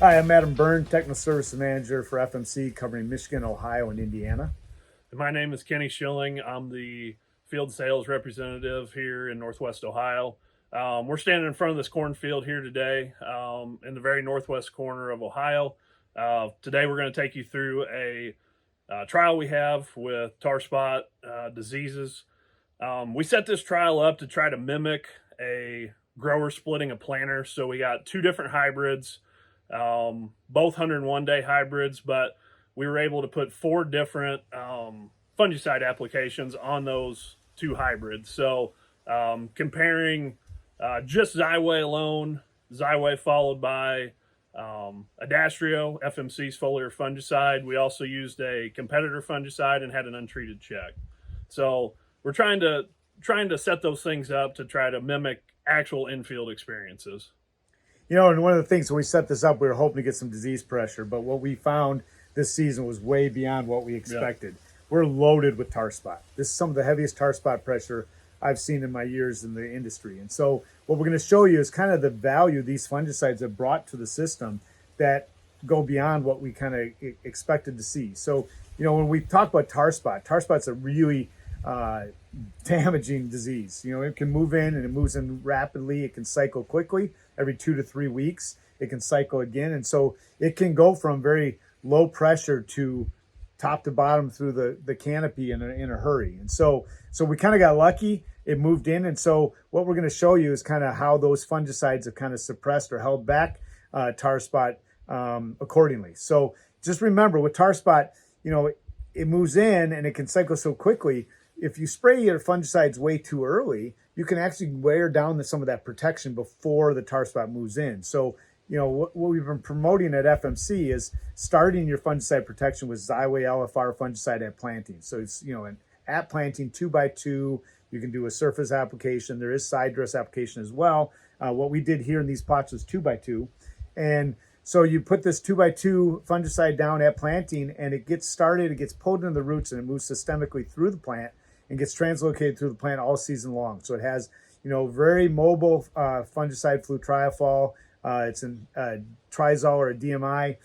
Hi, I'm Adam Byrne, Technical Services Manager for FMC covering Michigan, Ohio, and Indiana. My name is Kenny Schilling. I'm the field sales representative here in Northwest Ohio. We're standing in front of this cornfield here today in the very northwest corner of Ohio. Today, we're going to take you through a trial we have with tar spot diseases. We set this trial up to try to mimic a grower splitting a planter. So we got two different hybrids, both 101-day hybrids, but we were able to put four different fungicide applications on those two hybrids. So comparing just Xyway alone, Xyway followed by Adastrio, FMC's foliar fungicide. We also used a competitor fungicide and had an untreated check. So we're trying to set those things up to try to mimic actual infield experiences. You know, and one of the things when we set this up, we were hoping to get some disease pressure, but what we found this season was way beyond what we expected. Yeah. We're loaded with tar spot. This is some of the heaviest tar spot pressure I've seen in my years in the industry. And so what we're going to show you is kind of the value these fungicides have brought to the system that go beyond what we kind of expected to see. So, you know, when we talk about tar spot's a really damaging disease. You know, it can move in and it moves in rapidly. It can cycle quickly every 2 to 3 weeks. It can cycle again. And so it can go from very low pressure to top to bottom through the canopy in a hurry. And so we kind of got lucky. It moved in. And so what we're going to show you is kind of how those fungicides have kind of suppressed or held back tar spot accordingly. So just remember with tar spot, you know, it moves in and it can cycle so quickly. If you spray your fungicides way too early, you can actually wear down some of that protection before the tar spot moves in. So, you know, what we've been promoting at FMC is starting your fungicide protection with Xyway LFR fungicide at planting. So it's, you know, at planting 2x2, you can do a surface application. There is side dress application as well. What we did here in these plots was 2x2. And so you put this 2x2 fungicide down at planting and it gets started, it gets pulled into the roots and it moves systemically through the plant and gets translocated through the plant all season long. So it has, you know, very mobile fungicide flutriafol. It's a trizol or a DMI,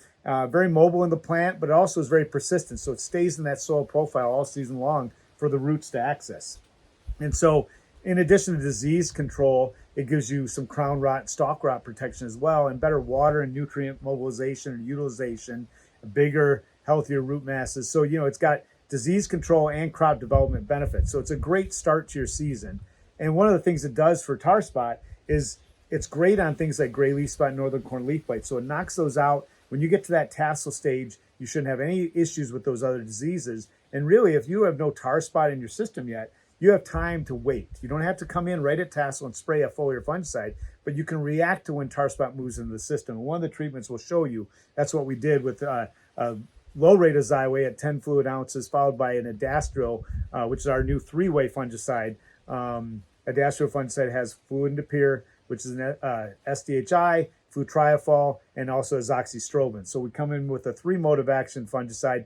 very mobile in the plant, but it also is very persistent. So it stays in that soil profile all season long for the roots to access. And so in addition to disease control, it gives you some crown rot and stalk rot protection as well, and better water and nutrient mobilization and utilization, bigger, healthier root masses. So, you know, it's got disease control and crop development benefits. So it's a great start to your season. And one of the things it does for tar spot is it's great on things like gray leaf spot and northern corn leaf blight. So it knocks those out. When you get to that tassel stage, you shouldn't have any issues with those other diseases. And really, if you have no tar spot in your system yet, you have time to wait. You don't have to come in right at tassel and spray a foliar fungicide, but you can react to when tar spot moves into the system. And one of the treatments we'll show you, that's what we did with a low rate of Xyway at 10 fluid ounces, followed by an Adastrio, which is our new 3-way fungicide. Adastrio fungicide has fluindapyr, which is an SDHI, flutriafol, and also azoxystrobin. So we come in with a 3-mode of action fungicide,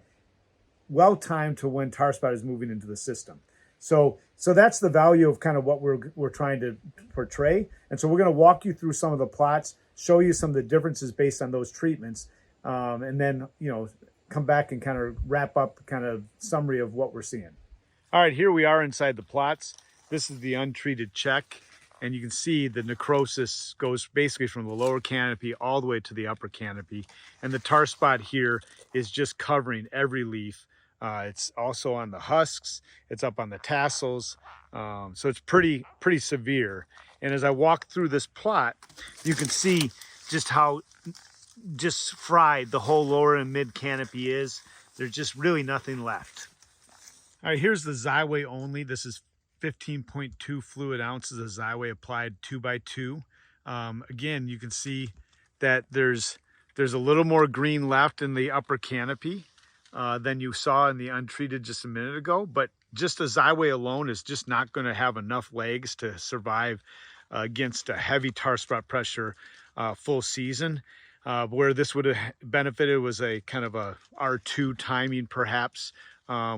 well timed to when tar spot is moving into the system. So that's the value of kind of what we're trying to portray. And so we're going to walk you through some of the plots, show you some of the differences based on those treatments, and then, you know, come back and kind of wrap up kind of summary of what we're seeing. All right, here we are inside the plots. This is the untreated check, and you can see the necrosis goes basically from the lower canopy all the way to the upper canopy. And the tar spot here is just covering every leaf. It's also on the husks, it's up on the tassels. So it's pretty severe. And as I walk through this plot, you can see just how just fried the whole lower and mid canopy is. There's just really nothing left. All right, here's the Xyway only. This is 15.2 fluid ounces of Xyway applied 2x2. Again, you can see that there's a little more green left in the upper canopy than you saw in the untreated just a minute ago. But just the Xyway alone is just not going to have enough legs to survive against a heavy tar spot pressure full season. Where this would have benefited was a kind of a R2 timing perhaps,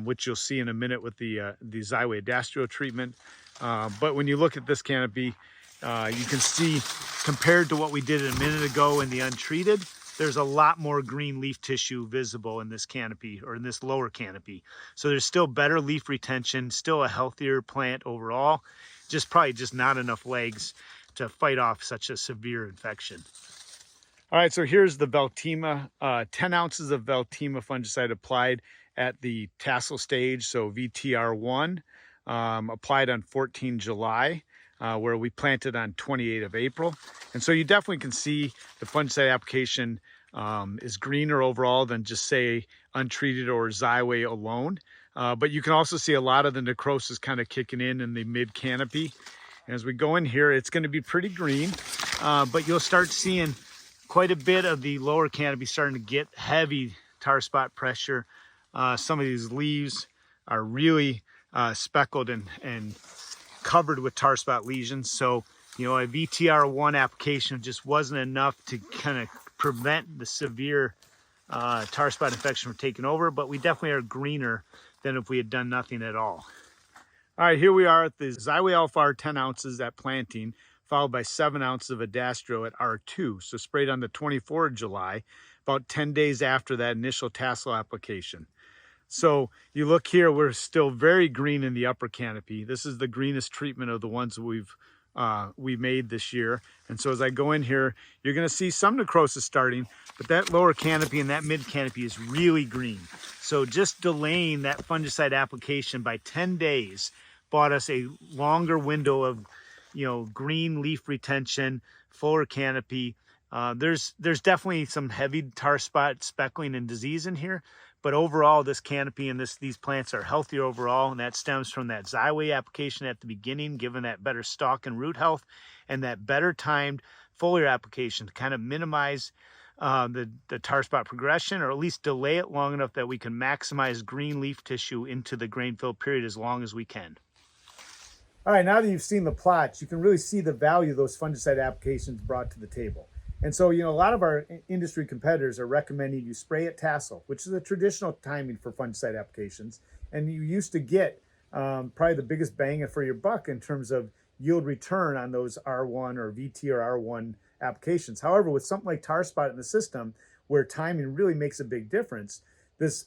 which you'll see in a minute with the Xyway Adastrio treatment. But when you look at this canopy, you can see compared to what we did a minute ago in the untreated, there's a lot more green leaf tissue visible in this canopy, or in this lower canopy. So there's still better leaf retention, still a healthier plant overall, probably just not enough legs to fight off such a severe infection. All right, so here's the Veltima, 10 ounces of Veltima fungicide applied at the tassel stage, so VTR1, applied on 14 July, where we planted on 28 of April. And so you definitely can see the fungicide application is greener overall than just say untreated or Xyway alone. But you can also see a lot of the necrosis kind of kicking in the mid canopy. And as we go in here, it's going to be pretty green, but you'll start seeing quite a bit of the lower canopy starting to get heavy tar spot pressure. Some of these leaves are really speckled and covered with tar spot lesions. So, you know, a VTR1 application just wasn't enough to kind of prevent the severe tar spot infection from taking over, but we definitely are greener than if we had done nothing at all. All right, here we are at the Xyway LFR 10 ounces at planting, followed by 7 ounces of Adastrio at R2. So sprayed on the 24th of July, about 10 days after that initial tassel application. So you look here, we're still very green in the upper canopy. This is the greenest treatment of the ones we made this year. And so as I go in here, you're going to see some necrosis starting, but that lower canopy and that mid canopy is really green. So just delaying that fungicide application by 10 days bought us a longer window of, you know, green leaf retention, fuller canopy. There's definitely some heavy tar spot speckling and disease in here, but overall this canopy and these plants are healthier overall, and that stems from that Xyway application at the beginning, given that better stalk and root health, and that better timed foliar application to kind of minimize the tar spot progression, or at least delay it long enough that we can maximize green leaf tissue into the grain fill period as long as we can. All right, now that you've seen the plots, you can really see the value those fungicide applications brought to the table. And so, you know, a lot of our industry competitors are recommending you spray at tassel, which is a traditional timing for fungicide applications. And you used to get probably the biggest bang for your buck in terms of yield return on those R1 or VT or R1 applications. However, with something like tar spot in the system, where timing really makes a big difference, this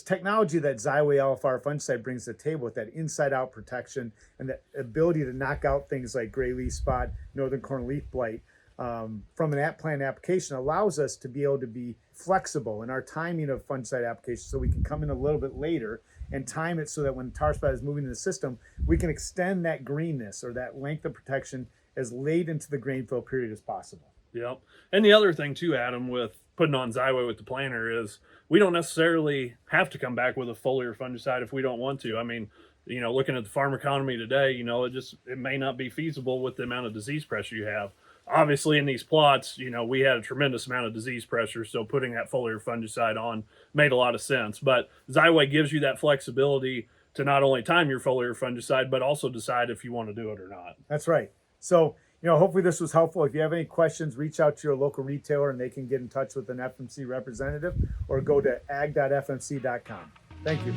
technology that Xyway LFR fungicide brings to the table with that inside-out protection and the ability to knock out things like gray leaf spot, northern corn leaf blight, from an at-plant application allows us to be able to be flexible in our timing of fungicide applications, so we can come in a little bit later and time it so that when tar spot is moving in the system, we can extend that greenness or that length of protection as late into the grain fill period as possible. Yep. And the other thing too, Adam, with putting on Xyway with the planter is we don't necessarily have to come back with a foliar fungicide if we don't want to. I mean, you know, looking at the farm economy today, you know, it may not be feasible with the amount of disease pressure you have. Obviously in these plots, you know, we had a tremendous amount of disease pressure, so putting that foliar fungicide on made a lot of sense. But Xyway gives you that flexibility to not only time your foliar fungicide, but also decide if you want to do it or not. That's right. So, you know, hopefully this was helpful. If you have any questions, reach out to your local retailer and they can get in touch with an FMC representative, or go to ag.fmc.com. Thank you.